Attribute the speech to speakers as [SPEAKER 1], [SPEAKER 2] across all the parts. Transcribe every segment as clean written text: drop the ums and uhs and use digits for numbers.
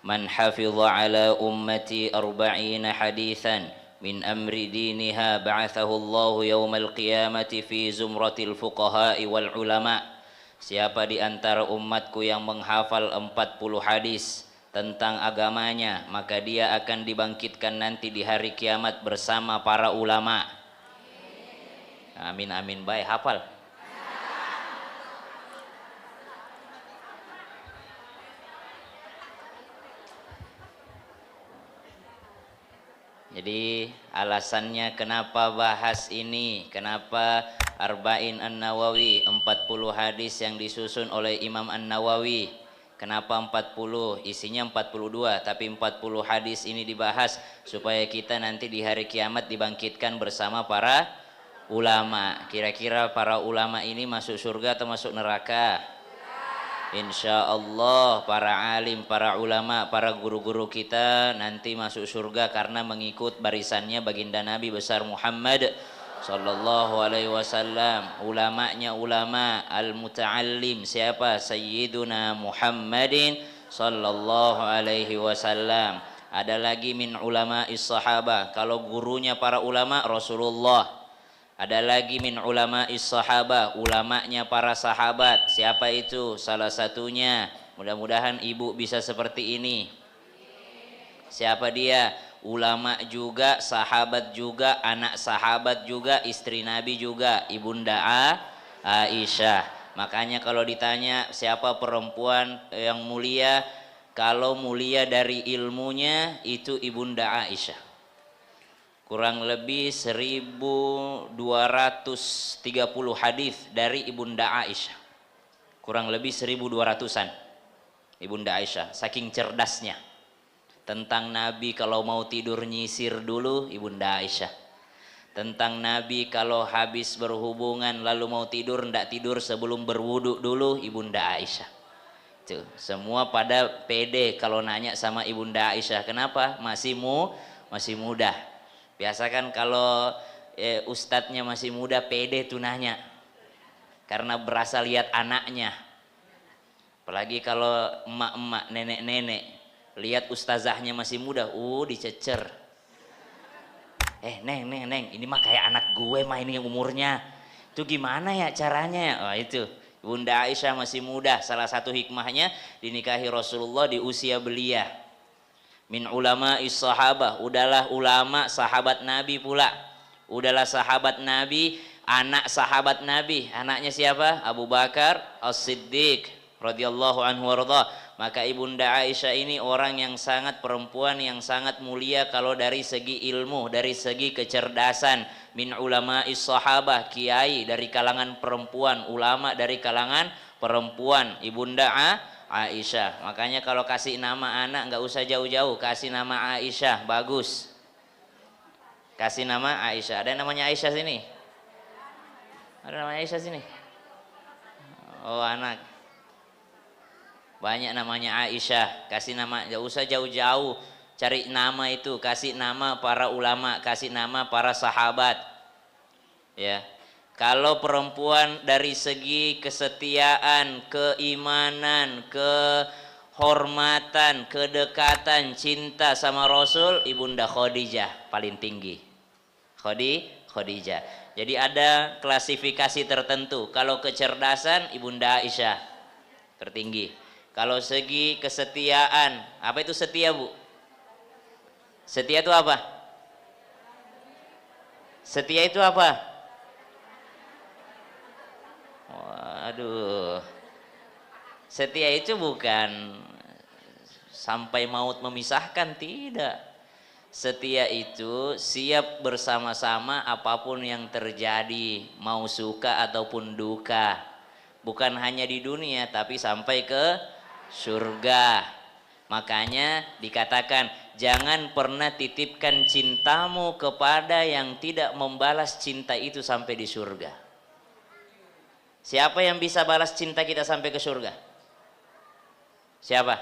[SPEAKER 1] Man hafidha ala ummati arba'ina hadithan min amri diniha ba'athahu Allahu yawmal qiyamati fi zumratil fuqaha'i wal ulama. Siapa di antara umatku yang menghafal 40 hadis tentang agamanya, maka dia akan dibangkitkan nanti di hari kiamat bersama para ulama. Amin amin, baik hafal. Jadi alasannya kenapa bahas ini, kenapa Arba'in An-Nawawi, 40 hadis yang disusun oleh Imam An-Nawawi. Kenapa 40? Isinya 42, tapi 40 hadis ini dibahas supaya kita nanti di hari kiamat dibangkitkan bersama para ulama. Kira-kira para ulama ini masuk surga atau masuk neraka? Insya Allah para alim, para ulama, para guru-guru kita nanti masuk surga karena mengikut barisannya baginda Nabi besar Muhammad sallallahu alaihi wasallam. Ulamanya ulama al-muta'allim siapa? Sayyiduna Muhammadin sallallahu alaihi wasallam. Ada lagi min ulama'is sahabah, kalau gurunya para ulama Rasulullah. Ada lagi min ulama'is sahabah, ulamanya para sahabat. Siapa itu? Salah satunya, mudah-mudahan ibu bisa seperti ini. Siapa dia? Ulama juga, sahabat juga, anak sahabat juga, istri Nabi juga, Ibunda Aisyah. Makanya kalau ditanya siapa perempuan yang mulia, kalau mulia dari ilmunya itu Ibunda Aisyah. Kurang lebih 1230 hadis dari Ibunda Aisyah. Kurang lebih 1200-an Ibunda Aisyah, saking cerdasnya. Tentang Nabi kalau mau tidur nyisir dulu Ibunda Aisyah. Tentang Nabi kalau habis berhubungan lalu mau tidur ndak tidur sebelum berwudu dulu Ibunda Aisyah. Tuh, semua pada pede kalau nanya sama Ibunda Aisyah. Kenapa? Masih muda. Biasa kan kalau ustadznya masih muda pede tuh nanya, karena berasa lihat anaknya. Apalagi kalau emak-emak, nenek-nenek lihat ustazahnya masih muda, dicecer. Neng, ini mah kayak anak gue mah ini umurnya. Itu gimana ya caranya? Itu Bunda Aisyah masih muda. Salah satu hikmahnya dinikahi Rasulullah di usia belia. Min ulama'is sahabah, udahlah ulama sahabat Nabi pula. Udahlah sahabat Nabi, anak sahabat Nabi. Anaknya siapa? Abu Bakar As-Siddiq radhiyallahu anhu warḍah. Maka Ibunda Aisyah ini orang yang sangat, perempuan yang sangat mulia kalau dari segi ilmu, dari segi kecerdasan. Min ulama'is sahabah, kiai dari kalangan perempuan, ulama dari kalangan perempuan, Ibunda Aisyah. Makanya kalau kasih nama anak nggak usah jauh-jauh, kasih nama Aisyah, bagus. Kasih nama Aisyah. Ada yang namanya Aisyah sini? Ada namanya Aisyah sini? Oh, anak. Banyak namanya Aisyah. Kasih nama, nggak usah jauh-jauh. Cari nama itu, kasih nama para ulama, kasih nama para sahabat. Ya. Kalau perempuan dari segi kesetiaan, keimanan, kehormatan, kedekatan, cinta sama Rasul, Ibunda Khadijah paling tinggi. Khadijah. Jadi ada klasifikasi tertentu. Kalau kecerdasan, Ibunda Aisyah tertinggi. Kalau segi kesetiaan, apa itu setia, Bu? Setia itu apa? Setia itu apa? Waduh, setia itu bukan sampai maut memisahkan, tidak. Setia itu siap bersama-sama apapun yang terjadi, mau suka ataupun duka. Bukan hanya di dunia, tapi sampai ke surga. Makanya dikatakan, jangan pernah titipkan cintamu kepada yang tidak membalas cinta itu sampai di surga. Siapa yang bisa balas cinta kita sampai ke surga? Siapa?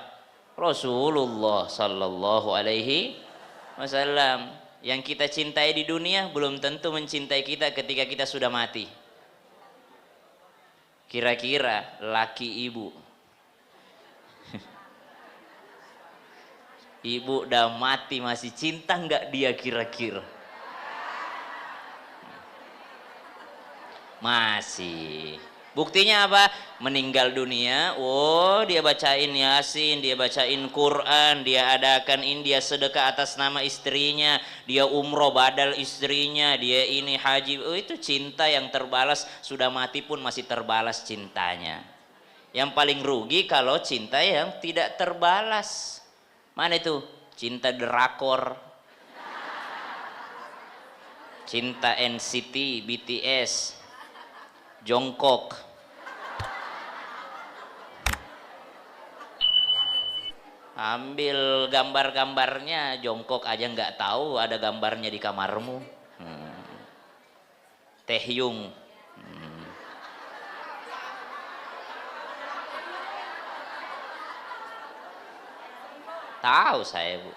[SPEAKER 1] Rasulullah sallallahu alaihi wasallam. Yang kita cintai di dunia belum tentu mencintai kita ketika kita sudah mati. Kira-kira laki ibu Ibu udah mati masih cinta nggak dia kira-kira? Masih. Buktinya apa? Meninggal dunia, oh dia bacain Yasin, dia bacain Quran, dia adakan ini, dia sedekah atas nama istrinya, dia umroh badal istrinya, dia ini haji. Oh itu cinta yang terbalas, sudah mati pun masih terbalas cintanya. Yang paling rugi kalau cinta yang tidak terbalas. Mana itu? Cinta drakor, cinta NCT, BTS, Jongkok. Ambil gambar-gambarnya, Jongkok aja nggak tahu ada gambarnya di kamarmu. Taehyung. Tahu saya, Bu.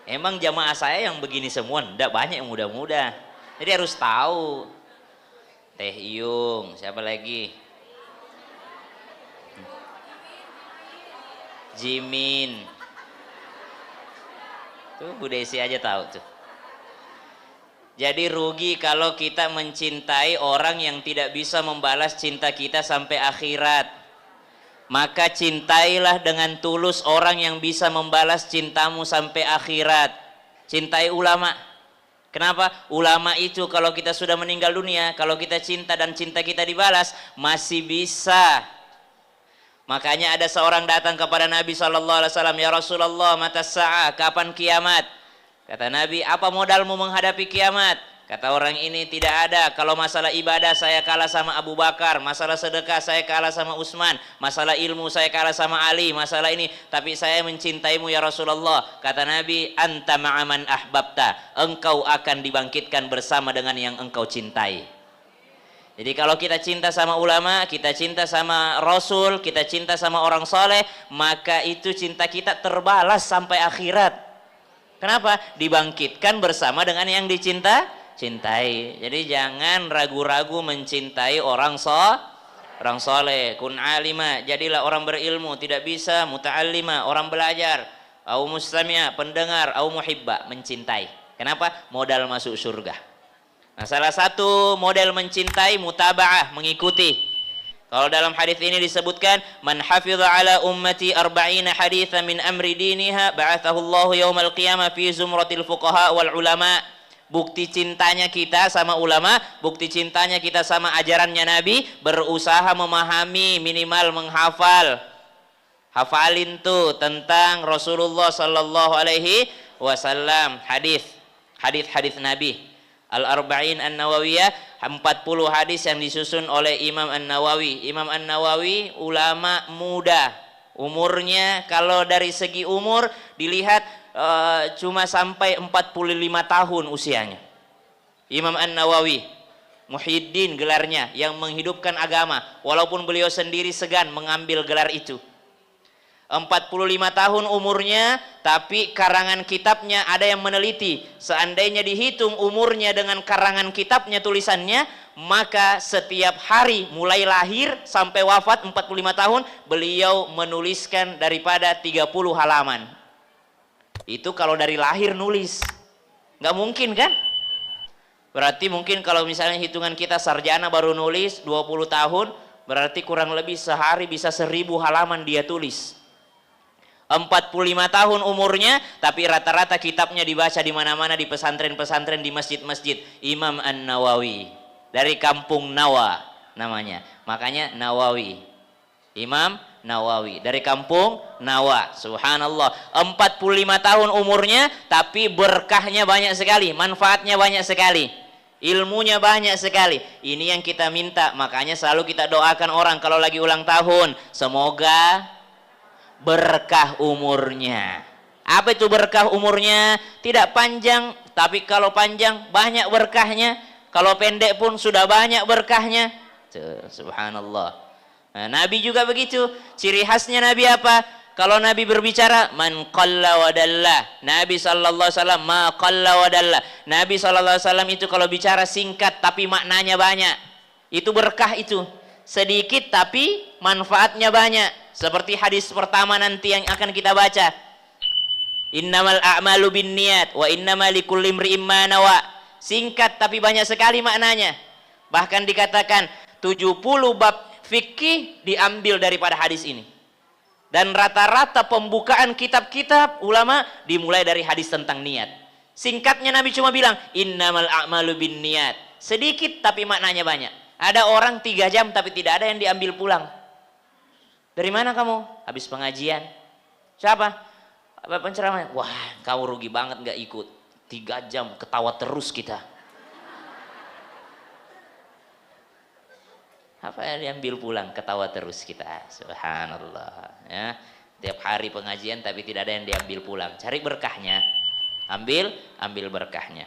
[SPEAKER 1] Emang jamaah saya yang begini semua, enggak, banyak yang muda-muda. Jadi harus tahu. Taehyung, siapa lagi? Jimin. Tuh Bu Desi aja tahu tuh. Jadi rugi kalau kita mencintai orang yang tidak bisa membalas cinta kita sampai akhirat. Maka cintailah dengan tulus orang yang bisa membalas cintamu sampai akhirat. Cintai ulama. Kenapa? Ulama itu kalau kita sudah meninggal dunia, kalau kita cinta dan cinta kita dibalas, masih bisa. Makanya ada seorang datang kepada Nabi SAW, ya Rasulullah, mata sa'ah, kapan kiamat? Kata Nabi, apa modalmu menghadapi kiamat? Kata orang ini, tidak ada. Kalau masalah ibadah saya kalah sama Abu Bakar, masalah sedekah saya kalah sama Utsman, masalah ilmu saya kalah sama Ali, masalah ini, tapi saya mencintaimu ya Rasulullah. Kata Nabi, anta ma'aman ahbabta, engkau akan dibangkitkan bersama dengan yang engkau cintai. Jadi kalau kita cinta sama ulama, kita cinta sama Rasul, kita cinta sama orang soleh, maka itu cinta kita terbalas sampai akhirat. Kenapa? Dibangkitkan bersama dengan yang cintai. Jadi jangan ragu-ragu mencintai orang soleh. Kun alima, jadilah orang berilmu, tidak bisa muta'allima, orang belajar, au mustami'a, pendengar, au muhibba, mencintai. Kenapa? Modal masuk surga. Nah, salah satu model mencintai mutaba'ah, mengikuti. Kalau dalam hadis ini disebutkan, man hafidha ala ummati arba'ina hadithan min amri diniha ba'athahu Allahu yaumal qiyamah fi zumratil fuqaha wal ulama. Bukti cintanya kita sama ulama, bukti cintanya kita sama ajarannya Nabi, berusaha memahami, minimal menghafal. Hafalin tuh tentang Rasulullah sallallahu alaihi wasallam, hadis Nabi. Al-Arba'in An-Nawawiyah, 40 hadis yang disusun oleh Imam An-Nawawi. Imam An-Nawawi ulama muda. Umurnya kalau dari segi umur dilihat cuma sampai 45 tahun usianya. Imam An-Nawawi, Muhyiddin gelarnya, yang menghidupkan agama, walaupun beliau sendiri segan mengambil gelar itu. 45 tahun umurnya, tapi karangan kitabnya ada yang meneliti, seandainya dihitung umurnya dengan karangan kitabnya, tulisannya, maka setiap hari mulai lahir sampai wafat 45 tahun beliau menuliskan daripada 30 halaman. Itu kalau dari lahir nulis, nggak mungkin kan? Berarti mungkin kalau misalnya hitungan kita sarjana baru nulis 20 tahun, berarti kurang lebih sehari bisa 1000 halaman dia tulis. 45 tahun umurnya, tapi rata-rata kitabnya dibaca di mana-mana, di pesantren-pesantren, di masjid-masjid. Imam An-Nawawi, dari kampung Nawa namanya, makanya Nawawi. Imam Nawawi dari kampung Nawa. Subhanallah, 45 tahun umurnya, tapi berkahnya banyak sekali, manfaatnya banyak sekali, ilmunya banyak sekali. Ini yang kita minta, makanya selalu kita doakan orang kalau lagi ulang tahun, semoga berkah umurnya. Apa itu berkah umurnya? Tidak panjang, tapi kalau panjang banyak berkahnya, kalau pendek pun sudah banyak berkahnya. Subhanallah. Nah, Nabi juga begitu. Ciri khasnya Nabi apa? Kalau Nabi berbicara, man qalla wa dalla. Nabi sallallahu alaihi wasallam ma qalla wa dalla. Nabi sallallahu alaihi wasallam itu kalau bicara singkat tapi maknanya banyak. Itu berkah itu. sedikit tapi manfaatnya banyak. Seperti hadis pertama nanti yang akan kita baca. Innamal a'malu binniyat wa innamal likulli imri'in ma nawa. Singkat tapi banyak sekali maknanya. Bahkan dikatakan 70 bab fikih diambil daripada hadis ini. Dan rata-rata pembukaan kitab-kitab ulama dimulai dari hadis tentang niat. Singkatnya Nabi cuma bilang innamal a'malu binniyat. Sedikit tapi maknanya banyak. Ada orang 3 jam tapi tidak ada yang diambil pulang. Dari mana kamu? Habis pengajian. Siapa? Penceramah. Wah, kau rugi banget nggak ikut. 3 jam ketawa terus kita. Apa yang diambil pulang? Ketawa terus kita. Subhanallah. Ya, tiap hari pengajian tapi tidak ada yang diambil pulang. Cari berkahnya. Ambil berkahnya.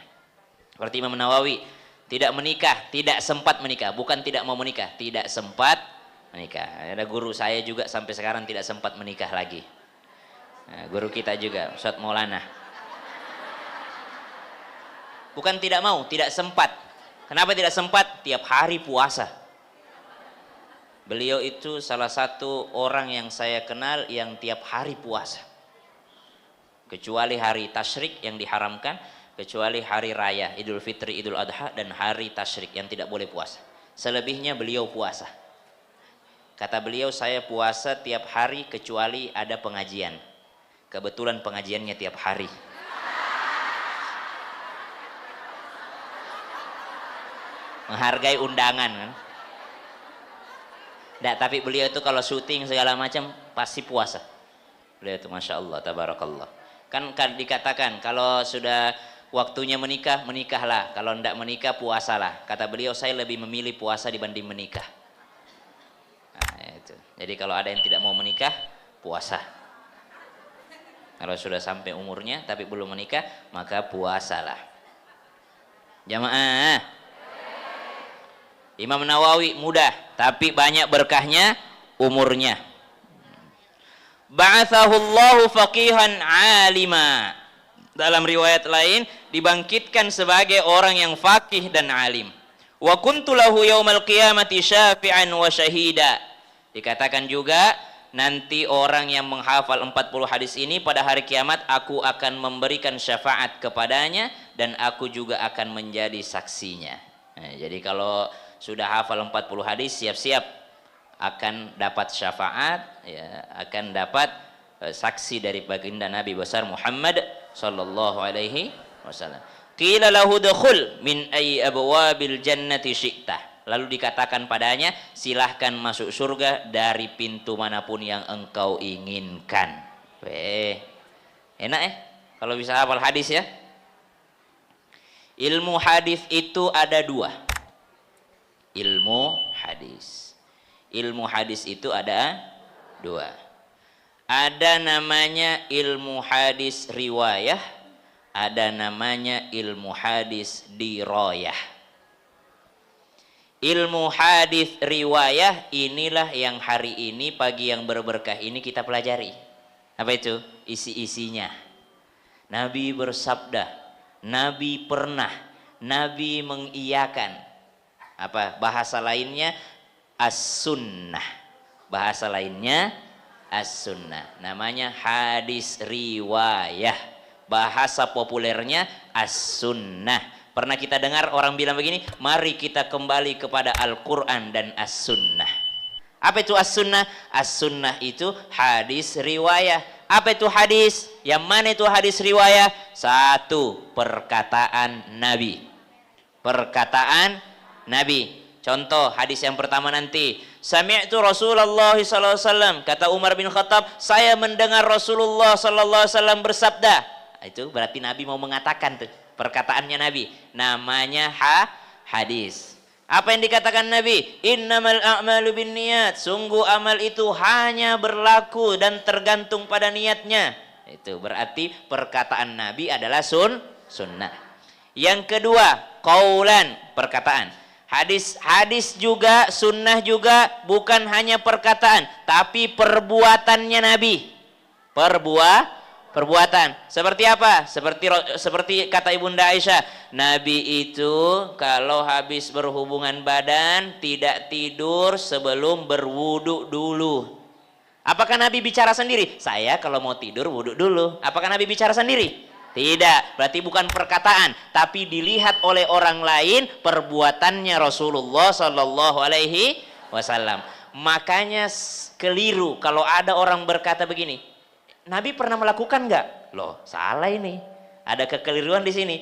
[SPEAKER 1] Seperti Imam Nawawi, tidak menikah, tidak sempat menikah, bukan tidak mau menikah, tidak sempat menikah. Ada guru saya juga sampai sekarang tidak sempat menikah lagi. Nah, guru kita juga, Ustadz Maulana. Bukan tidak mau, tidak sempat. Kenapa tidak sempat? Tiap hari puasa. Beliau itu salah satu orang yang saya kenal yang tiap hari puasa. Kecuali hari tasyrik yang diharamkan, kecuali hari raya, Idul Fitri, Idul Adha, dan hari tasyrik yang tidak boleh puasa. Selebihnya beliau puasa. Kata beliau, saya puasa tiap hari kecuali ada pengajian. Kebetulan pengajiannya tiap hari. Menghargai undangan kan. Nggak, tapi beliau itu kalau syuting segala macam pasti puasa. Beliau itu Masya Allah, tabarakallah. Kan dikatakan kalau sudah waktunya menikah, menikahlah. Kalau tidak menikah, puasalah. Kata beliau, saya lebih memilih puasa dibanding menikah. Nah, itu. Jadi kalau ada yang tidak mau menikah, puasa. Kalau sudah sampai umurnya tapi belum menikah, maka puasalah. Jamaah. Imam Nawawi mudah tapi banyak berkahnya umurnya. Ba'athahullahu faqihan alima. Dalam riwayat lain dibangkitkan sebagai orang yang faqih dan alim. Wa kuntu lahu yaumal qiyamati syafi'an wa syahida. Dikatakan juga nanti orang yang menghafal 40 hadis ini pada hari kiamat aku akan memberikan syafaat kepadanya dan aku juga akan menjadi saksinya. Nah, jadi kalau sudah hafal 40 hadis siap-siap akan dapat syafaat, ya, akan dapat saksi dari baginda Nabi besar Muhammad sallallahu alaihi wasallam. Qila lahu dukhul min ayyi abwabil jannati syi'ta. Lalu dikatakan padanya, silahkan masuk surga dari pintu manapun yang engkau inginkan. Enak kalau bisa hafal hadis ya. Ilmu hadis itu ada 2. Ilmu hadis itu ada 2. Ada namanya ilmu hadis riwayah, ada namanya ilmu hadis dirayah. Ilmu hadis riwayah inilah yang hari ini pagi yang berberkah ini kita pelajari. Apa itu? Isi-isinya. Nabi bersabda, Nabi pernah, Nabi mengiyakan. Apa bahasa lainnya? As-sunnah. Bahasa lainnya as-sunnah. Namanya hadis riwayah. Bahasa populernya as-sunnah. Pernah kita dengar orang bilang begini, mari kita kembali kepada Al-Quran dan As-Sunnah. Apa itu As-Sunnah? As-Sunnah itu hadis riwayah. Apa itu hadis? Yang mana itu hadis riwayah? 1. Perkataan Nabi. Perkataan Nabi. Contoh hadis yang pertama nanti. Sami'tu Rasulullah sallallahu alaihi wasallam. Kata Umar bin Khattab, saya mendengar Rasulullah sallallahu alaihi wasallam bersabda. Itu berarti Nabi mau mengatakan tuh. Perkataannya Nabi, namanya hadis. Apa yang dikatakan Nabi? Innamal a'malu binniyat. Sungguh amal itu hanya berlaku dan tergantung pada niatnya. Itu berarti perkataan Nabi adalah sunnah. Yang kedua, qaulan, perkataan. Hadis juga, sunnah juga bukan hanya perkataan, tapi perbuatannya Nabi. perbuatan. Seperti apa? Seperti kata Ibunda Aisyah, Nabi itu kalau habis berhubungan badan tidak tidur sebelum berwudu dulu. Apakah Nabi bicara sendiri? Saya kalau mau tidur wudu dulu. Apakah Nabi bicara sendiri? Tidak. Berarti bukan perkataan, tapi dilihat oleh orang lain perbuatannya Rasulullah Shallallahu Alaihi Wasallam. Makanya keliru kalau ada orang berkata begini, Nabi pernah melakukan nggak? Loh, salah ini. Ada kekeliruan di sini.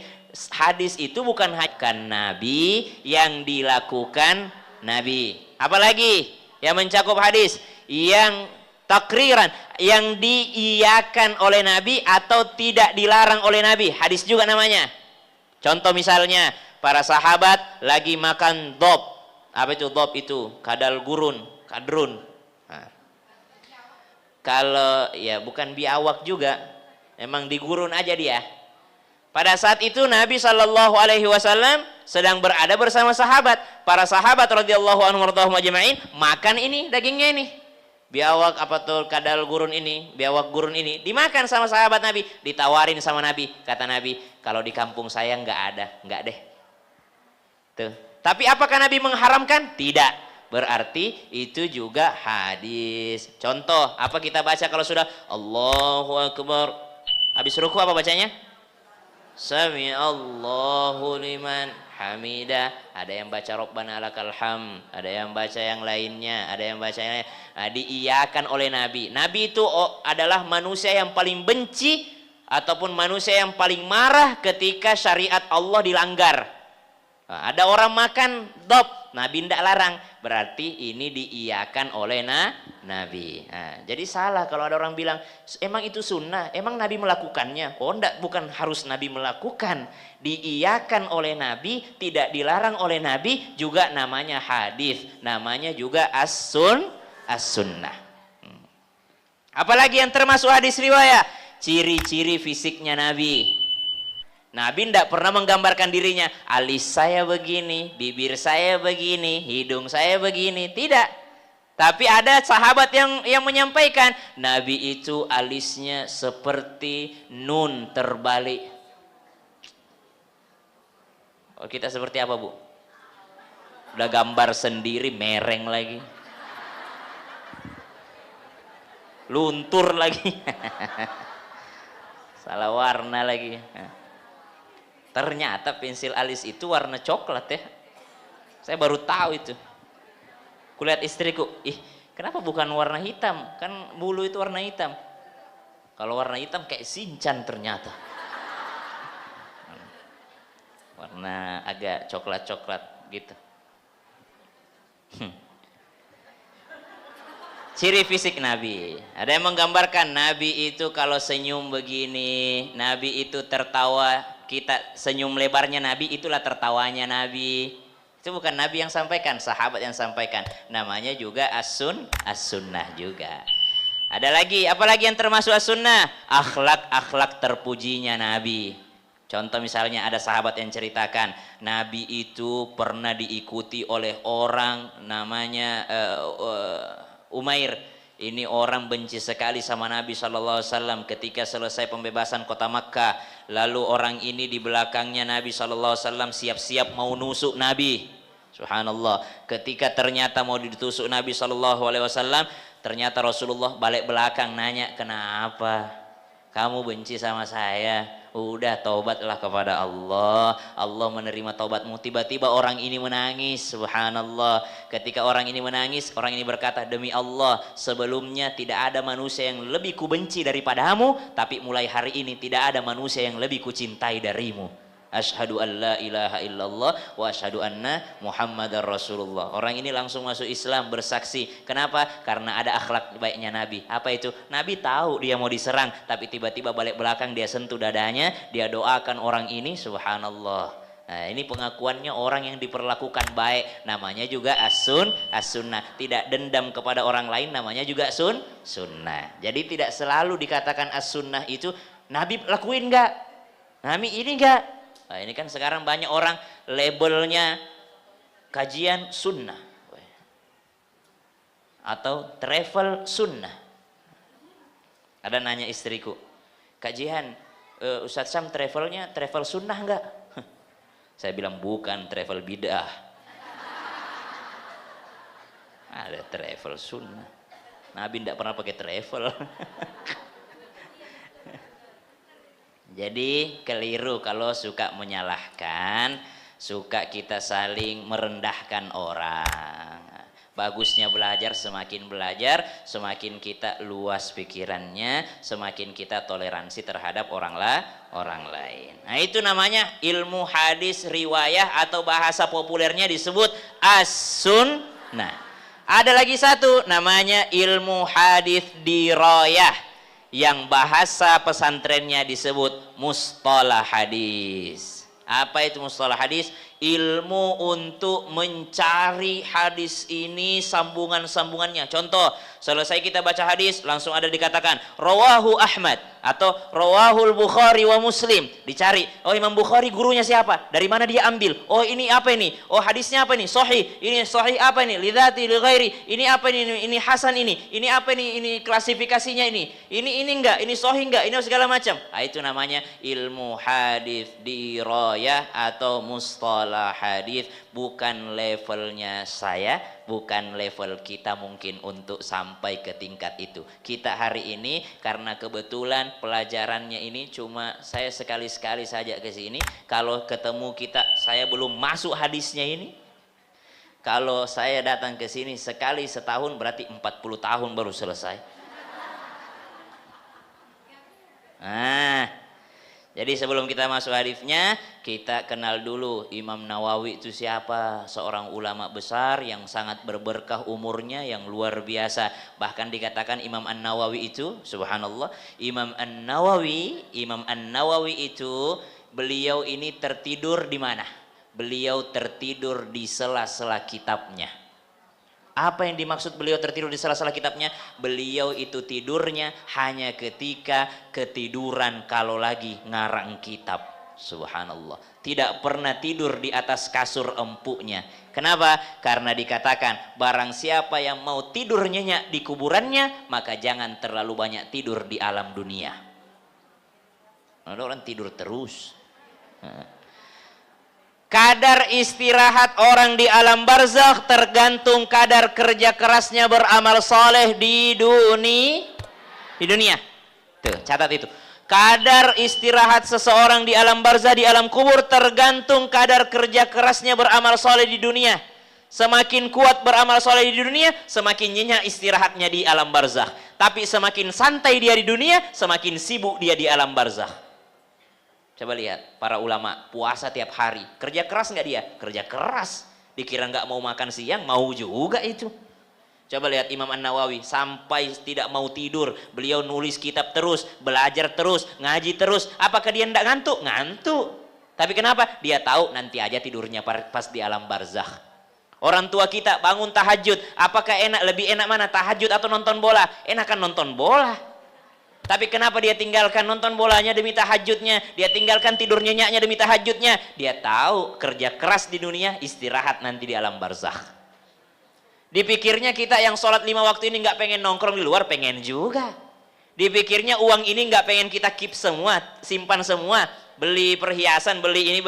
[SPEAKER 1] Hadis itu bukan Nabi, yang dilakukan Nabi. Apalagi yang mencakup hadis yang takriran, yang diiyakan oleh Nabi atau tidak dilarang oleh Nabi. Hadis juga namanya. Contoh misalnya, para sahabat lagi makan dob. Apa itu dob itu? Kadal gurun. Kadrun. Nah. Kalau ya bukan biawak juga, emang digurun aja dia. Pada saat itu Nabi Shallallahu Alaihi Wasallam sedang berada bersama sahabat. Para sahabat radhiyallahu anhum ajma'in makan ini dagingnya ini. Biawak apa tuh kadal gurun ini, biawak gurun ini dimakan sama sahabat Nabi, ditawarin sama Nabi. Kata Nabi, kalau di kampung saya nggak ada, nggak deh. Tuh. Tapi apakah Nabi mengharamkan? Tidak. Berarti itu juga hadis. Contoh, apa kita baca kalau sudah Allahu Akbar? Habis ruku apa bacanya? Sami Allahu liman hamidah. Ada yang baca Rabbana lakal ham, ada yang baca yang lainnya, ada yang baca yang lain. Nah, diiyakan oleh Nabi. Nabi itu adalah manusia yang paling benci ataupun manusia yang paling marah ketika syariat Allah dilanggar. Nah, ada orang makan dob, Nabi tidak larang, berarti ini diiyakan oleh Nabi. Nah, jadi salah kalau ada orang bilang, emang itu sunnah, emang Nabi melakukannya? Oh enggak, bukan harus Nabi melakukan, diiyakan oleh Nabi, tidak dilarang oleh Nabi, juga namanya hadis, namanya juga as-sunnah. Apalagi yang termasuk hadis riwayat, ciri-ciri fisiknya Nabi. Nabi tidak pernah menggambarkan dirinya, alis saya begini, bibir saya begini, hidung saya begini, tidak. Tapi ada sahabat yang menyampaikan, Nabi itu alisnya seperti nun terbalik. Oh, kita seperti apa, Bu? Udah gambar sendiri, mereng lagi. Luntur lagi. Salah warna lagi. Ternyata pensil alis itu warna coklat ya. Saya baru tahu itu. Kulihat istriku, kenapa bukan warna hitam? Kan bulu itu warna hitam. Kalau warna hitam kayak Shinchan ternyata. Warna agak coklat-coklat gitu. Ciri fisik Nabi. Ada yang menggambarkan Nabi itu kalau senyum begini, Nabi itu tertawa. Kita senyum lebarnya Nabi, itulah tertawanya Nabi. Itu bukan Nabi yang sampaikan, sahabat yang sampaikan. Namanya juga as-sunnah juga. Ada lagi, apalagi yang termasuk as-sunnah? Akhlak terpujinya Nabi. Contoh misalnya ada sahabat yang ceritakan, Nabi itu pernah diikuti oleh orang namanya Umair. Ini orang benci sekali sama Nabi SAW. Ketika selesai pembebasan kota Makkah, lalu orang ini di belakangnya Nabi SAW siap-siap mau nusuk Nabi. Subhanallah. Ketika ternyata mau ditusuk Nabi SAW, ternyata Rasulullah balik belakang nanya, kenapa kamu benci sama saya? Udah taubatlah kepada Allah, Allah menerima taubatmu. Tiba-tiba orang ini menangis, subhanallah. Ketika orang ini menangis, orang ini berkata, demi Allah, sebelumnya tidak ada manusia yang lebih kubenci daripadamu, tapi mulai hari ini tidak ada manusia yang lebih kucintai darimu. Asyhadu an la ilaha illallah wa asyhadu anna Muhammadar Rasulullah. Orang ini langsung masuk Islam, bersaksi. Kenapa? Karena ada akhlak baiknya Nabi. Apa itu? Nabi tahu dia mau diserang, tapi tiba-tiba balik belakang dia sentuh dadanya, dia doakan orang ini, subhanallah. Nah, ini pengakuannya orang yang diperlakukan baik, namanya juga as-sunnah. Tidak dendam kepada orang lain, namanya juga sunnah. Jadi tidak selalu dikatakan as-sunnah itu Nabi lakuin enggak? Nabi ini enggak? Nah, ini kan sekarang banyak orang labelnya kajian sunnah atau travel sunnah. Ada nanya istriku, Kak Jihan, Ustadz Sam travelnya travel sunnah enggak? Saya bilang bukan, travel bid'ah. Ada travel sunnah. Nabi tidak pernah pakai travel. Jadi keliru kalau suka menyalahkan, suka kita saling merendahkan orang. Bagusnya belajar, semakin kita luas pikirannya, semakin kita toleransi terhadap orang lain. Nah, itu namanya ilmu hadis riwayah atau bahasa populernya disebut as-sunnah. Ada lagi satu namanya ilmu hadis dirayah, yang bahasa pesantrennya disebut mustalah hadis. Apa itu mustalah hadis? Ilmu untuk mencari hadis ini sambungan-sambungannya. Contoh, selesai kita baca hadis langsung ada dikatakan rawahu Ahmad atau rawahul Bukhari wa Muslim. Dicari, oh Imam Bukhari gurunya siapa? Dari mana dia ambil? Oh ini apa ini? Oh hadisnya apa ini? Sahih. Ini sahih apa ini? Lidzati li ghairi. Ini apa ini? Ini hasan ini. Ini apa ini? Ini klasifikasinya ini. Ini enggak, ini sahih enggak, ini segala macam. Nah, itu namanya ilmu hadis dirayah atau mustalah hadis. Bukan levelnya saya, bukan level kita mungkin untuk sampai ke tingkat itu. Kita hari ini karena kebetulan pelajarannya ini cuma saya sekali-sekali saja ke sini. Kalau ketemu kita, saya belum masuk hadisnya ini. Kalau saya datang ke sini sekali setahun berarti 40 tahun baru selesai. Nah, jadi sebelum kita masuk hadisnya, kita kenal dulu Imam Nawawi itu siapa. Seorang ulama besar yang sangat berberkah umurnya, yang luar biasa. Bahkan dikatakan Imam An-Nawawi itu, subhanallah, Imam An-Nawawi itu, beliau ini tertidur di mana? Beliau tertidur di sela-sela kitabnya. Apa yang dimaksud beliau tertidur di sela-sela kitabnya? Beliau itu tidurnya hanya ketika ketiduran kalau lagi ngarang kitab. Subhanallah. Tidak pernah tidur di atas kasur empuknya. Kenapa? Karena dikatakan barang siapa yang mau tidur nyenyak di kuburannya, maka jangan terlalu banyak tidur di alam dunia. Ada orang tidur terus. Kadar istirahat orang di alam barzakh tergantung kadar kerja kerasnya beramal soleh di dunia. Tuh, catat itu. Kadar istirahat seseorang di alam barzakh, di alam kubur, tergantung kadar kerja kerasnya beramal soleh di dunia. Semakin kuat beramal soleh di dunia, semakin nyenyak istirahatnya di alam barzakh. Tapi semakin santai dia di dunia, semakin sibuk dia di alam barzakh. Coba lihat para ulama puasa tiap hari, kerja keras nggak dia? Kerja keras. Dikira nggak mau makan siang, mau juga itu. Coba lihat Imam An-Nawawi sampai tidak mau tidur, beliau nulis kitab terus, belajar terus, ngaji terus. Apakah dia nggak ngantuk? Ngantuk. Tapi kenapa? Dia tahu nanti aja tidurnya pas di alam barzakh. Orang tua kita bangun tahajud, apakah lebih enak mana, tahajud atau nonton bola? Enakan nonton bola. Tapi kenapa dia tinggalkan nonton bolanya demi tahajudnya? Dia tinggalkan tidur nyenyaknya demi tahajudnya. Dia tahu kerja keras di dunia, istirahat nanti di alam barzakh. Dipikirnya kita yang sholat 5 waktu ini nggak pengen nongkrong di luar, pengen juga. Dipikirnya uang ini nggak pengen kita keep semua, simpan semua. Beli perhiasan, beli ini,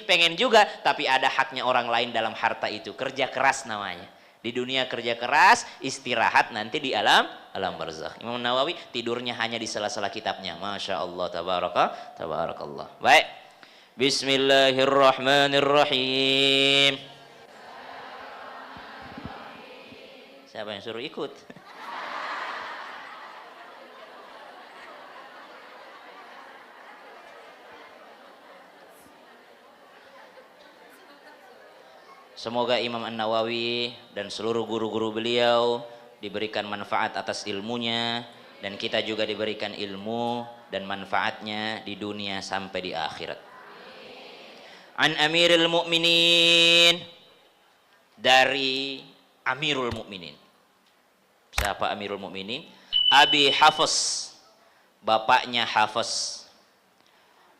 [SPEAKER 1] pengen juga. Tapi ada haknya orang lain dalam harta itu. Kerja keras namanya. Di dunia kerja keras, istirahat nanti di alam barzakh. Imam Nawawi tidurnya hanya di sela-sela kitabnya. Masya Allah, tabarakallah. Baik. Bismillahirrahmanirrahim. Siapa yang suruh ikut? Semoga Imam An-Nawawi dan seluruh guru-guru beliau diberikan manfaat atas ilmunya, dan kita juga diberikan ilmu dan manfaatnya di dunia sampai di akhirat. An Amirul Mukminin, dari Amirul Mukminin. Siapa Amirul Mukminin? Abi Hafs, bapaknya Hafs.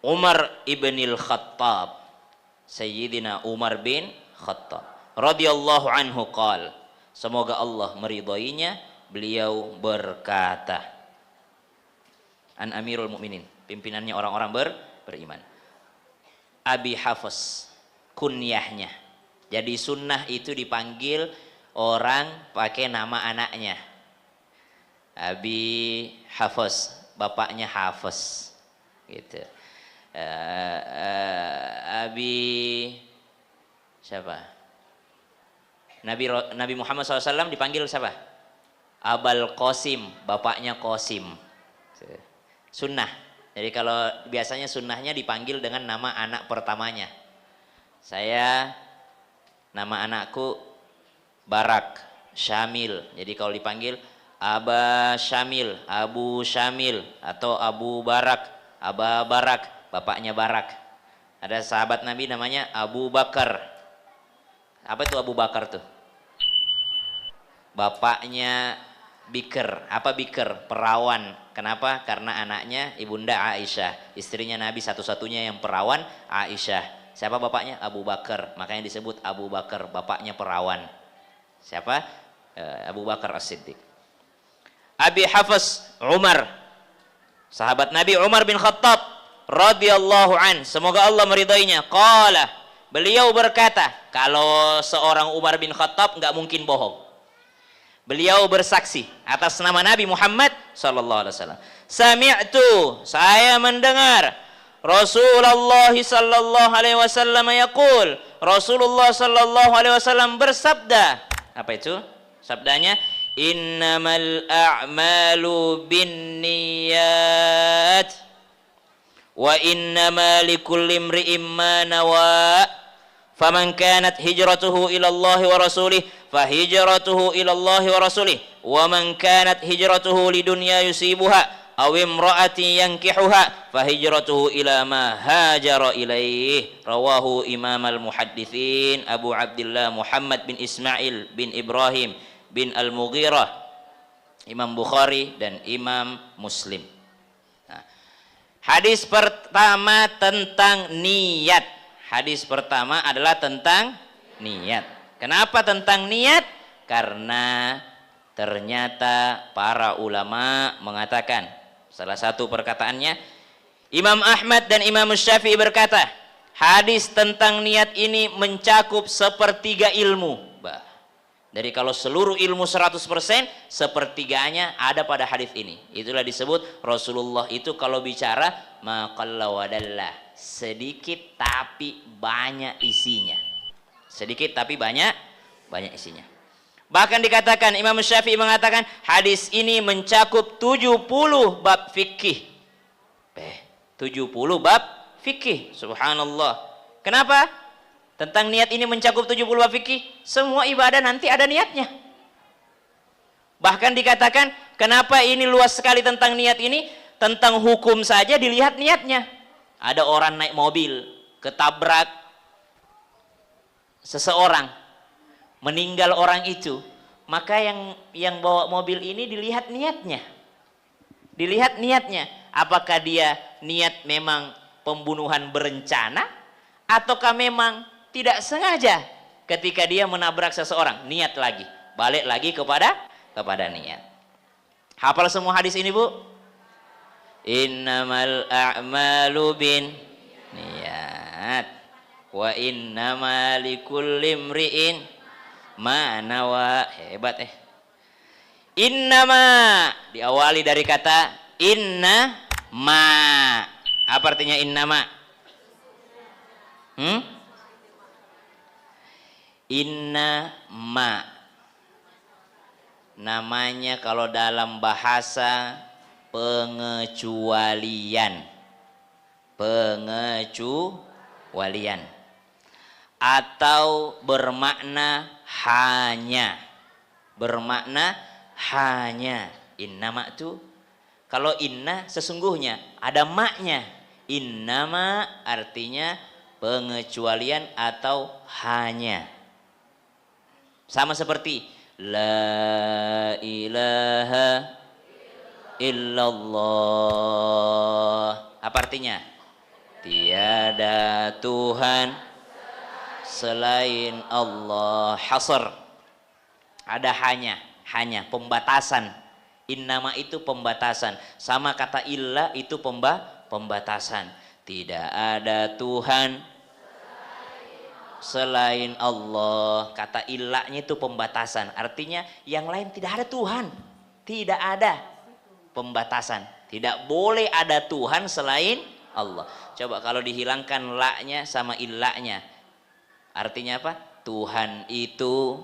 [SPEAKER 1] Umar ibnil Khattab, Sayyidina Umar bin Khattab radhiyallahu anhu qal, semoga Allah meridainya, beliau berkata, An Amirul Mukminin, pimpinannya orang-orang beriman. Abi Hafs, kunyahnya. Jadi sunnah itu dipanggil orang pakai nama anaknya. Abi Hafs, bapaknya Hafs, gitu. Abi siapa? Nabi Muhammad SAW dipanggil siapa? Abul Qasim, bapaknya Qasim. Sunnah. Jadi kalau biasanya sunnahnya dipanggil dengan nama anak pertamanya. Saya, nama anakku Barak, Syamil. Jadi kalau dipanggil Aba Syamil, Abu Syamil, atau Abu Barak, Aba Barak, bapaknya Barak. Ada sahabat Nabi namanya Abu Bakar. Apa itu Abu Bakar tuh? Bapaknya Bikr. Apa Bikr? Perawan. Kenapa? Karena anaknya ibunda Aisyah, istrinya Nabi satu-satunya yang perawan, Aisyah. Siapa bapaknya? Abu Bakar. Makanya disebut Abu Bakar, bapaknya perawan. Siapa? Abu Bakar As-Siddiq. Abi Hafs Umar, sahabat Nabi Umar bin Khattab radhiyallahu an, semoga Allah meridainya. Qala, beliau berkata, kalau seorang Umar bin Khattab nggak mungkin bohong. Beliau bersaksi atas nama Nabi Muhammad sallallahu alaihi wasallam. Sami'tu, saya mendengar Rasulullah sallallahu alaihi wasallam yaqul, Rasulullah sallallahu alaihi wasallam bersabda. Apa itu? Sabdanya, innamal a'malu binniyat wa innama likulli imri'in ma nawa. Faman kanat hijratuhu ila Allah wa rasulih fahijratuhu ila Allah wa rasulih wa man kanat hijratuhu lidunya yusibuha aw imra'atin yankihuha fahijratuhu ila ma hajara ilaih. Rawahu Imam al-Muhadditsin Abu Abdullah Muhammad bin Ismail bin Ibrahim bin Al-Mughirah, Imam Bukhari dan Imam Muslim. Nah, hadis pertama tentang niat. Hadis pertama adalah tentang niat. Kenapa tentang niat? Karena ternyata para ulama mengatakan, salah satu perkataannya, Imam Ahmad dan Imam Syafi'i berkata, hadis tentang niat ini mencakup sepertiga ilmu. Dari kalau seluruh ilmu 100%, sepertiganya ada pada hadis ini. Itulah disebut Rasulullah itu kalau bicara maqalla wadalla, sedikit tapi banyak isinya. Sedikit tapi banyak isinya. Bahkan dikatakan, Imam Syafi'i mengatakan hadis ini mencakup 70 bab fikih. 70 bab fikih. Subhanallah. Kenapa? Tentang niat ini mencakup 70 bab fikih. Semua ibadah nanti ada niatnya. Bahkan dikatakan, kenapa ini luas sekali tentang niat ini? Tentang hukum saja dilihat niatnya. Ada orang naik mobil, ketabrak seseorang, meninggal orang itu, maka yang bawa mobil ini dilihat niatnya. Dilihat niatnya, apakah dia niat memang pembunuhan berencana, ataukah memang tidak sengaja ketika dia menabrak seseorang. Niat lagi, balik lagi kepada niat. Hafal semua hadis ini, Bu? Innamal a'malu bin niat wa innama likulli imri'in ma nawa. Hebat innama diawali dari kata inna ma. Apa artinya innama? Inna ma namanya kalau dalam bahasa pengecualian atau bermakna hanya. Innama itu kalau inna sesungguhnya ada maknya. Innama artinya pengecualian atau hanya. Sama seperti la ilaha illallah. Apa artinya? Tiada Tuhan selain Allah. Hasr. Ada hanya pembatasan. Innama itu pembatasan, sama kata illa itu pembatasan. Tidak ada Tuhan selain Allah. Kata illanya itu pembatasan, artinya yang lain tidak ada Tuhan, tidak ada pembatasan, tidak boleh ada Tuhan selain Allah. Coba kalau dihilangkan la-nya sama illanya, artinya apa? Tuhan itu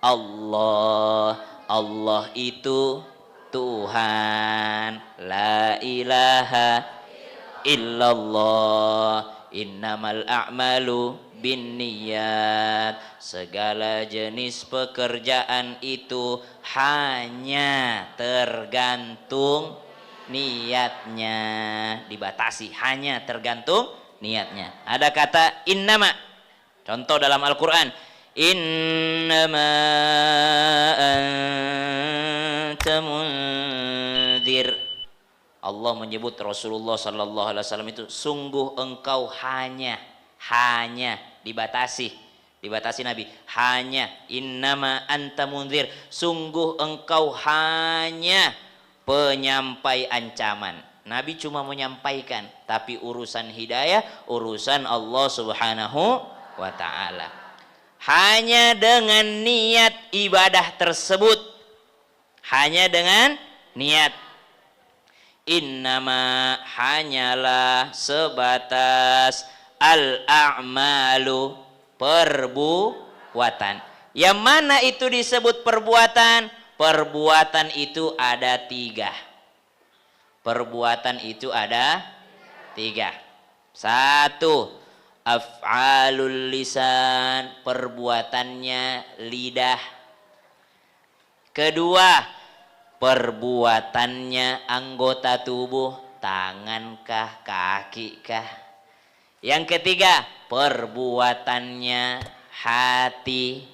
[SPEAKER 1] Allah, Allah itu Tuhan, la ilaha illallah, innamal a'malu binniyat. Segala jenis pekerjaan itu hanya tergantung niatnya, dibatasi, hanya tergantung niatnya. Ada kata innama, contoh dalam Al-Quran, innama anta mundzir. Allah menyebut Rasulullah sallallahu alaihi wasallam itu, sungguh engkau hanya dibatasi Nabi, hanya, innama anta mundzir, sungguh engkau hanya penyampai ancaman. Nabi cuma menyampaikan, tapi urusan hidayah urusan Allah Subhanahu wa ta'ala. Hanya dengan niat ibadah tersebut, hanya dengan niat. Innama, hanyalah sebatas al-a'malu, perbuatan. Yang mana itu disebut perbuatan? Perbuatan itu ada 3. Perbuatan itu ada 3. 1, af'alul lisan, perbuatannya lidah. 2, perbuatannya anggota tubuh, tangankah, kakikah. Yang 3, perbuatannya hati.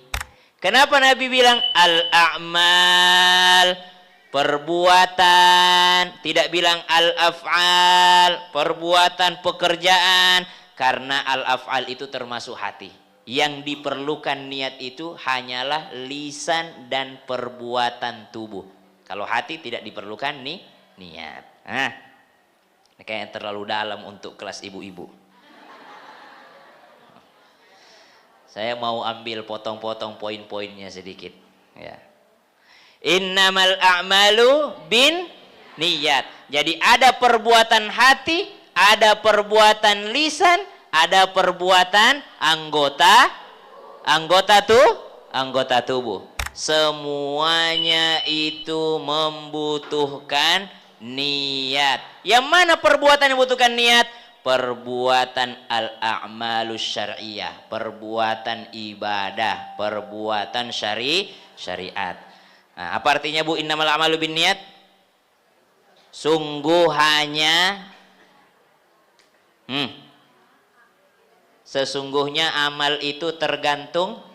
[SPEAKER 1] Kenapa Nabi bilang al-a'mal, perbuatan, tidak bilang al-af'al, perbuatan, pekerjaan? Karena al-af'al itu termasuk hati. Yang diperlukan niat itu hanyalah lisan dan perbuatan tubuh. Kalau hati tidak diperlukan niat. Nah, ini kayaknya terlalu dalam untuk kelas ibu-ibu. Saya mau ambil potong-potong poin-poinnya sedikit. Ya. Innamal a'malu bin niyat. Jadi ada perbuatan hati, ada perbuatan lisan, ada perbuatan anggota tubuh. Semuanya itu membutuhkan niat. Yang mana perbuatan yang membutuhkan niat? Perbuatan al-a'malus syar'iyah, perbuatan ibadah, perbuatan syariat. Nah, apa artinya Bu innamal a'malu binniyat? Sungguh hanya sesungguhnya amal itu tergantung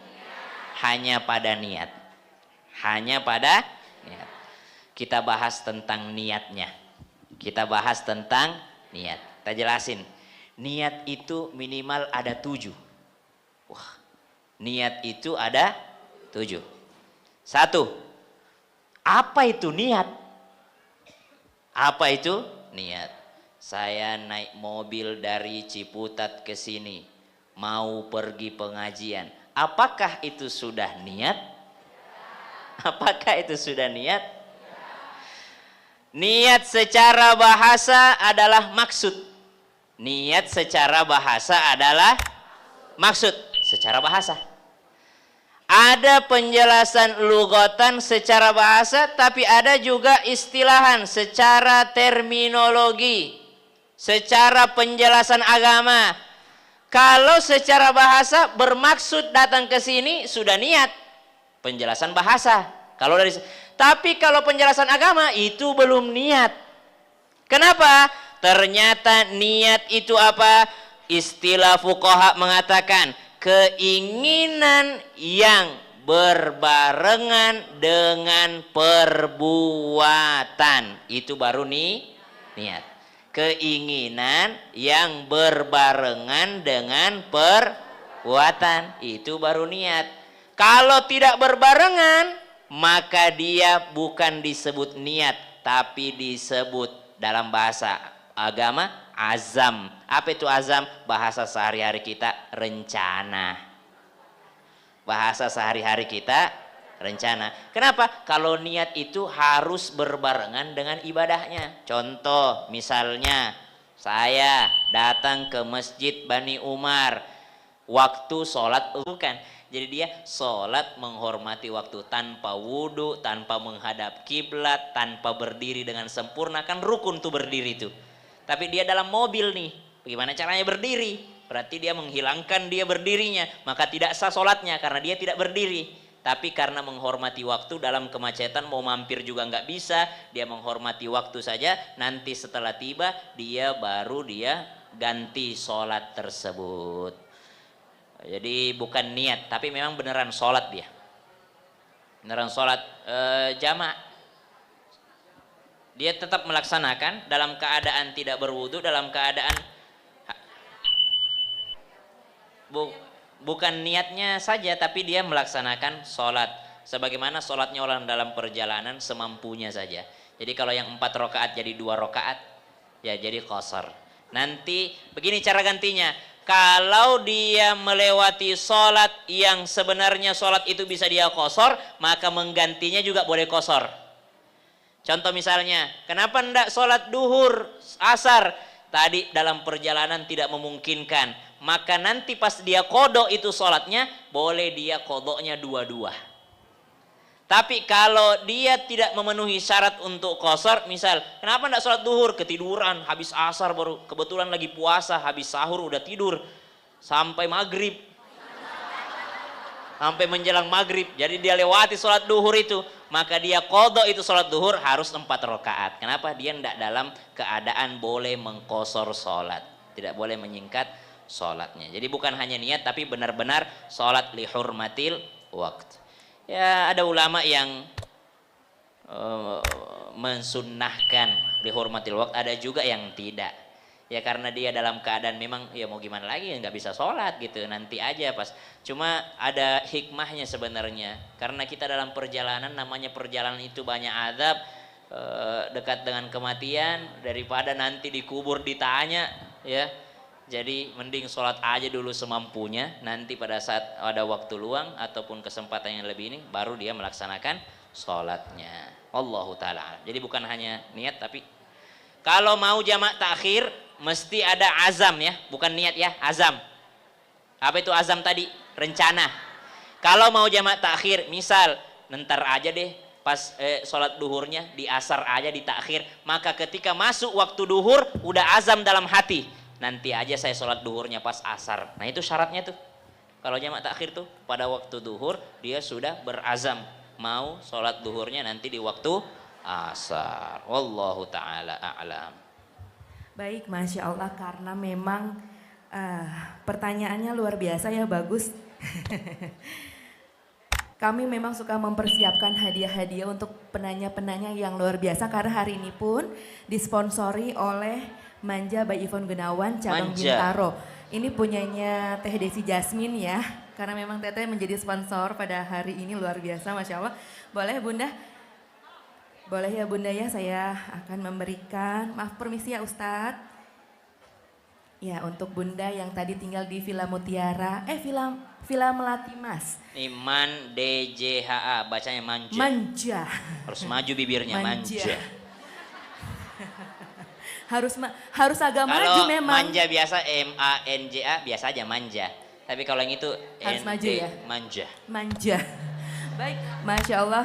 [SPEAKER 1] hanya pada niat. Hanya pada niat. Kita bahas tentang niatnya. Kita bahas tentang niat. Kita jelasin. Niat itu minimal ada 7. Wah, niat itu ada 7. 1. Apa itu niat? Apa itu niat? Saya naik mobil dari Ciputat ke sini, mau pergi pengajian. Apakah itu sudah niat? Apakah itu sudah niat? Niat secara bahasa adalah maksud. Niat secara bahasa adalah maksud secara bahasa. Ada penjelasan lugatan secara bahasa, tapi ada juga istilahan secara terminologi, secara penjelasan agama. Kalau secara bahasa bermaksud datang ke sini sudah niat, penjelasan bahasa. Tapi kalau penjelasan agama itu belum niat. Kenapa? Ternyata niat itu apa? Istilah fuqaha mengatakan keinginan yang berbarengan dengan perbuatan. Itu baru niat. Keinginan yang berbarengan dengan perbuatan. Itu baru niat. Kalau tidak berbarengan, maka dia bukan disebut niat, tapi disebut dalam bahasa agama azam. Apa itu azam? Bahasa sehari-hari kita rencana. Bahasa sehari-hari kita rencana. Kenapa? Kalau niat itu harus berbarengan dengan ibadahnya. Contoh, misalnya saya datang ke Masjid Bani Umar, waktu sholat bukan. Jadi dia sholat menghormati waktu tanpa wudhu, tanpa menghadap kiblat, tanpa berdiri dengan sempurna. Kan rukun tuh berdiri tuh. Tapi dia dalam mobil nih, bagaimana caranya berdiri? Berarti dia menghilangkan dia berdirinya, maka tidak sah sholatnya karena dia tidak berdiri. Tapi karena menghormati waktu dalam kemacetan, mau mampir juga nggak bisa, dia menghormati waktu saja. Nanti setelah tiba dia baru ganti sholat tersebut. Jadi bukan niat, tapi memang beneran sholat dia. Beneran sholat jamaah. Dia tetap melaksanakan dalam keadaan tidak berwudu, dalam keadaan bukan niatnya saja, tapi dia melaksanakan sholat. Sebagaimana sholatnya orang dalam perjalanan semampunya saja. Jadi kalau yang 4 rakaat jadi 2 rakaat, ya jadi qasar. Nanti begini cara gantinya. Kalau dia melewati sholat yang sebenarnya sholat itu bisa dia qasar, maka menggantinya juga boleh qasar. Contoh misalnya, kenapa enggak sholat duhur, asar? Tadi dalam perjalanan tidak memungkinkan. Maka nanti pas dia kodok itu sholatnya, boleh dia kodoknya dua-dua. Tapi kalau dia tidak memenuhi syarat untuk qasar, misal, kenapa enggak sholat duhur? Ketiduran, habis asar baru, kebetulan lagi puasa, habis sahur udah tidur, sampai maghrib. Sampai menjelang maghrib, jadi dia lewati sholat duhur itu, maka dia qadha itu sholat duhur harus 4 rakaat. Kenapa? Dia tidak dalam keadaan boleh mengqasar sholat, tidak boleh menyingkat sholatnya. Jadi bukan hanya niat, tapi benar-benar sholat li hurmatil waqt. Ya ada ulama yang mensunnahkan li hurmatil waqt, ada juga yang tidak. Ya karena dia dalam keadaan memang ya mau gimana lagi, nggak bisa sholat gitu, nanti aja pas. Cuma ada hikmahnya sebenarnya, karena kita dalam perjalanan, namanya perjalanan itu banyak azab, dekat dengan kematian, daripada nanti dikubur ditanya ya. Jadi mending sholat aja dulu semampunya, nanti pada saat ada waktu luang ataupun kesempatan yang lebih ini, baru dia melaksanakan sholatnya. Allahu ta'ala. Jadi bukan hanya niat, tapi kalau mau jamak takhir mesti ada azam ya, bukan niat ya, azam. Apa itu azam tadi? Rencana. Kalau mau jamak takhir, misal nentar aja deh pas sholat duhurnya di asar aja di takhir, maka ketika masuk waktu duhur udah azam dalam hati, nanti aja saya sholat duhurnya pas asar. Nah itu syaratnya tuh. Kalau jamak takhir tuh pada waktu duhur dia sudah berazam mau sholat duhurnya nanti di waktu asar. Wallahu ta'ala a'lam.
[SPEAKER 2] Baik, Masya Allah, karena memang pertanyaannya luar biasa ya, bagus. Kami memang suka mempersiapkan hadiah-hadiah untuk penanya-penanya yang luar biasa, karena hari ini pun disponsori oleh Manja by Ivon Gunawan cabang Bintaro. Ini punyanya Teh Desi Jasmine ya, karena memang Teteh menjadi sponsor pada hari ini, luar biasa Masya Allah. Boleh Bunda? Boleh ya Bunda ya, saya akan memberikan, maaf permisi ya Ustadz. Ya untuk Bunda yang tadi tinggal di Villa Mutiara, Villa Melati Mas.
[SPEAKER 1] Iman DJHA, bacanya manja.
[SPEAKER 2] Manja.
[SPEAKER 1] Harus maju bibirnya, manja.
[SPEAKER 2] harus agak maju memang.
[SPEAKER 1] Kalau manja biasa MANJA biasa aja manja. Tapi kalau yang itu
[SPEAKER 2] harus maju ya.
[SPEAKER 1] Manja.
[SPEAKER 2] Manja. Baik, Masya Allah,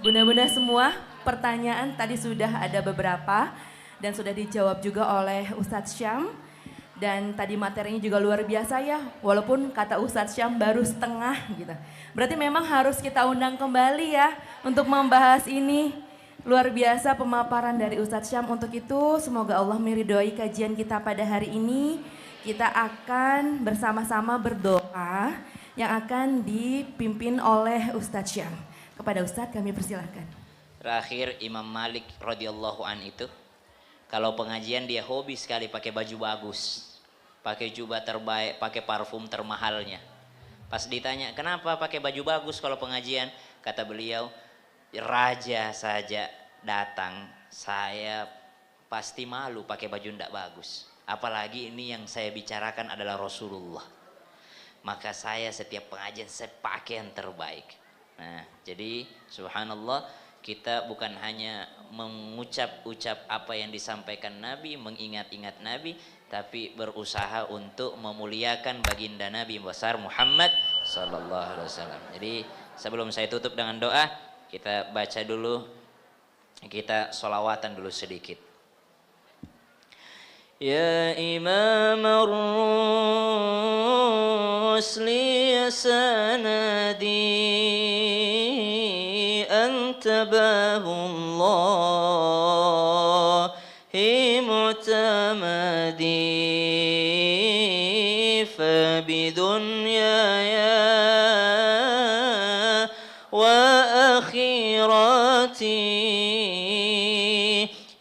[SPEAKER 2] bunda-bunda semua, pertanyaan tadi sudah ada beberapa dan sudah dijawab juga oleh Ustadz Syam. Dan tadi materinya juga luar biasa ya, walaupun kata Ustadz Syam baru setengah gitu. Berarti memang harus kita undang kembali ya untuk membahas ini. Luar biasa pemaparan dari Ustadz Syam. Untuk itu semoga Allah meridhoi kajian kita pada hari ini. Kita akan bersama-sama berdoa yang akan dipimpin oleh Ustadz Syam. Kepada Ustadz kami persilahkan.
[SPEAKER 1] Terakhir Imam Malik radhiyallahu an itu, kalau pengajian dia hobi sekali pakai baju bagus, pakai jubah terbaik, pakai parfum termahalnya. Pas ditanya kenapa pakai baju bagus kalau pengajian, kata beliau, raja saja datang, saya pasti malu pakai baju ndak bagus. Apalagi ini yang saya bicarakan adalah Rasulullah. Maka saya setiap pengajian saya pakai yang terbaik. Nah, jadi subhanallah, kita bukan hanya mengucap-ucap apa yang disampaikan Nabi, mengingat-ingat Nabi, tapi berusaha untuk memuliakan baginda Nabi besar Muhammad sallallahu alaihi wasallam. Jadi sebelum saya tutup dengan doa, kita baca dulu, kita sholawatan dulu sedikit. Ya Imam ar-rusli ya sanadi anta babullahi mu'tamadi fabidunyaya wa akhirati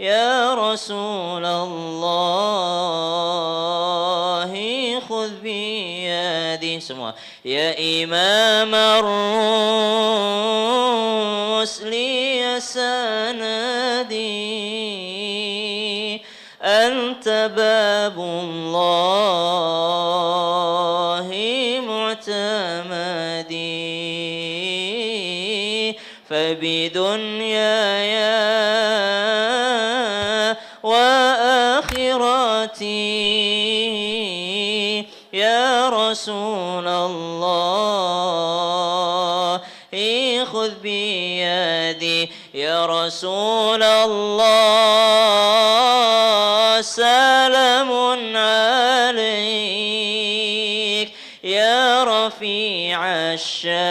[SPEAKER 1] ya Rasulullah khudh biyadi. Semua ya Imam ar-rusli ya sanadi anta babullahi mu'tamadi fabidunyaya ya Rasulullah khudh biyadi. Ya Rasulullah salamun alaik ya rafi'a syani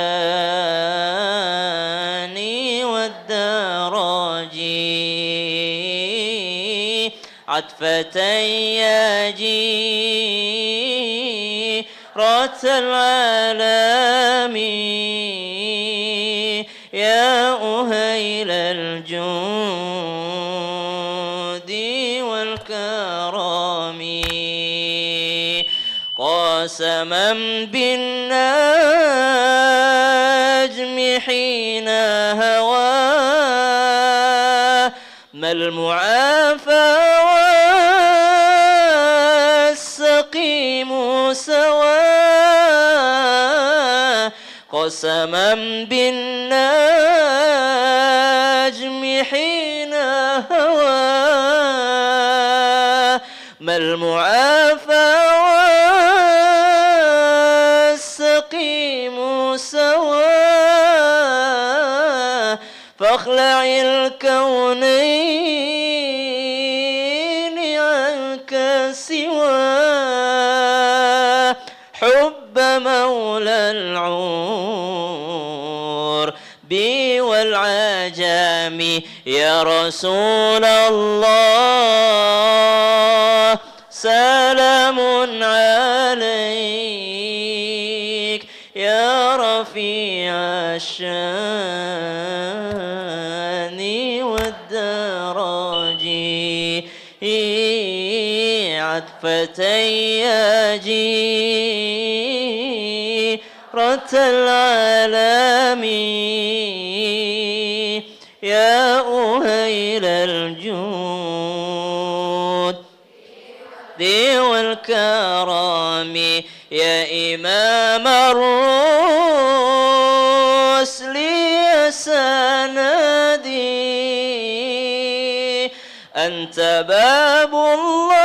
[SPEAKER 1] wad daraji عطفة يا جيرة العالم يا أهيل الجود والكرم قاسما بالنجم حين هوى ما المعافى والسقيم سوا قسما بالنجم حين هوى ما المعافى والسقيم سوا فاخلع الكونين عنك سوى حب مولى العور بي والعجام يا رسول الله سلام عليك يا رفيع الشان والدرج عطفة يا جيرة العالم يا أهيل الجود ذي والكرم يا إمام الرسل يا سندي أنت باب الله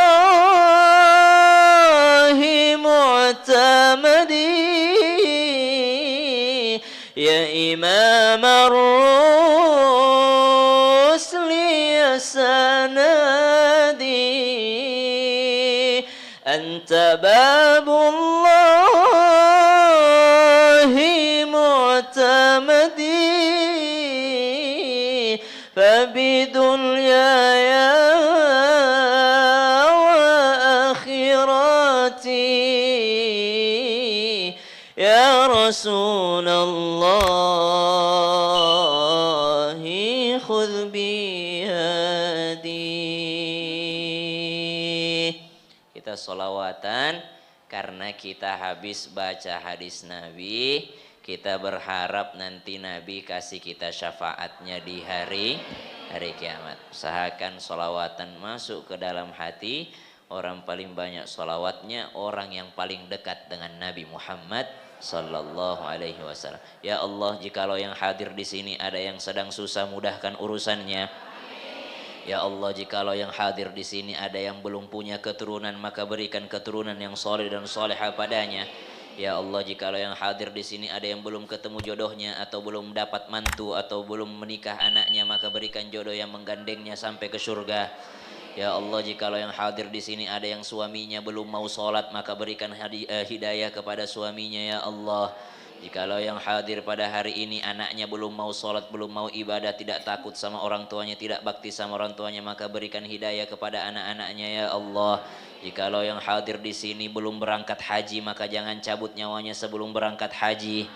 [SPEAKER 1] معتمدي يا إمام الرسل يا سندي أنت باب الله معتمدي فبدنياي وآخرتي يا رسول الله خذ بيدي. Kita sholawatan karena kita habis baca hadis Nabi, Kita berharap nanti Nabi kasih kita syafaatnya di hari kiamat. Usahakan sholawatan masuk ke dalam hati. Orang paling banyak sholawatnya orang yang paling dekat dengan Nabi Muhammad sallallahu alaihi wasallam. Ya Allah, jikalau yang hadir di sini ada yang sedang susah, mudahkan urusannya. Ya Allah, jikalau yang hadir di sini ada yang belum punya keturunan, maka berikan keturunan yang soleh dan soleha padanya. Ya Allah, jikalau yang hadir di sini ada yang belum ketemu jodohnya atau belum dapat mantu atau belum menikah anaknya, maka berikan jodoh yang menggandengnya sampai ke surga. Ya Allah, jikalau yang hadir di sini ada yang suaminya belum mau sholat, maka berikan hidayah kepada suaminya ya Allah. Jikalau yang hadir pada hari ini anaknya belum mau sholat, belum mau ibadah, tidak takut sama orang tuanya, tidak bakti sama orang tuanya, maka berikan hidayah kepada anak-anaknya ya Allah. Jikalau yang hadir di sini belum berangkat haji, maka jangan cabut nyawanya sebelum berangkat haji.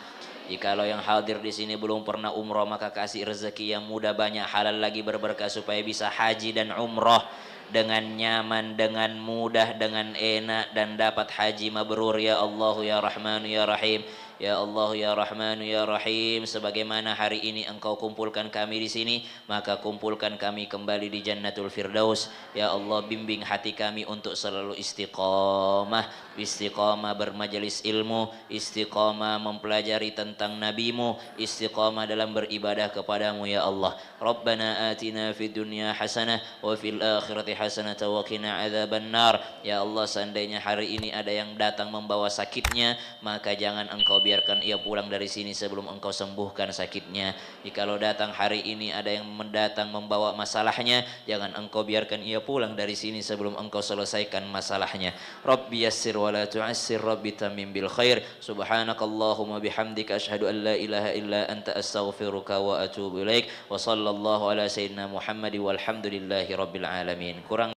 [SPEAKER 1] Jikalau yang hadir di sini belum pernah umroh, maka kasih rezeki yang mudah, banyak, halal lagi berberkah supaya bisa haji dan umroh dengan nyaman, dengan mudah, dengan enak, dan dapat haji mabrur ya Allah ya Rahman ya Rahim. Ya Allah ya Rahman ya Rahim, sebagaimana hari ini Engkau kumpulkan kami di sini, maka kumpulkan kami kembali di Jannatul Firdaus. Ya Allah, bimbing hati kami untuk selalu istiqamah, istiqamah bermajelis ilmu, istiqamah mempelajari tentang nabimu, istiqamah dalam beribadah kepadamu ya Allah. Rabbana atina fid dunya hasanah wa fil akhirati hasanah wa qina adzabannar. Ya Allah, seandainya hari ini ada yang datang membawa sakitnya, maka jangan Engkau biarkan ia pulang dari sini sebelum Engkau sembuhkan sakitnya. Jikalau datang hari ini ada yang mendatang membawa masalahnya, jangan Engkau biarkan ia pulang dari sini sebelum Engkau selesaikan masalahnya. Rabbi yassir wa la tu'assir, Rabbi tamim bil khair. Subhanakallahumma bihamdika asyhadu an la ilaha illa anta astaghfiruka wa atubu ilaik. Wa sallallahu ala sayyidina Muhammad walhamdulillahi rabbil alamin. Kurang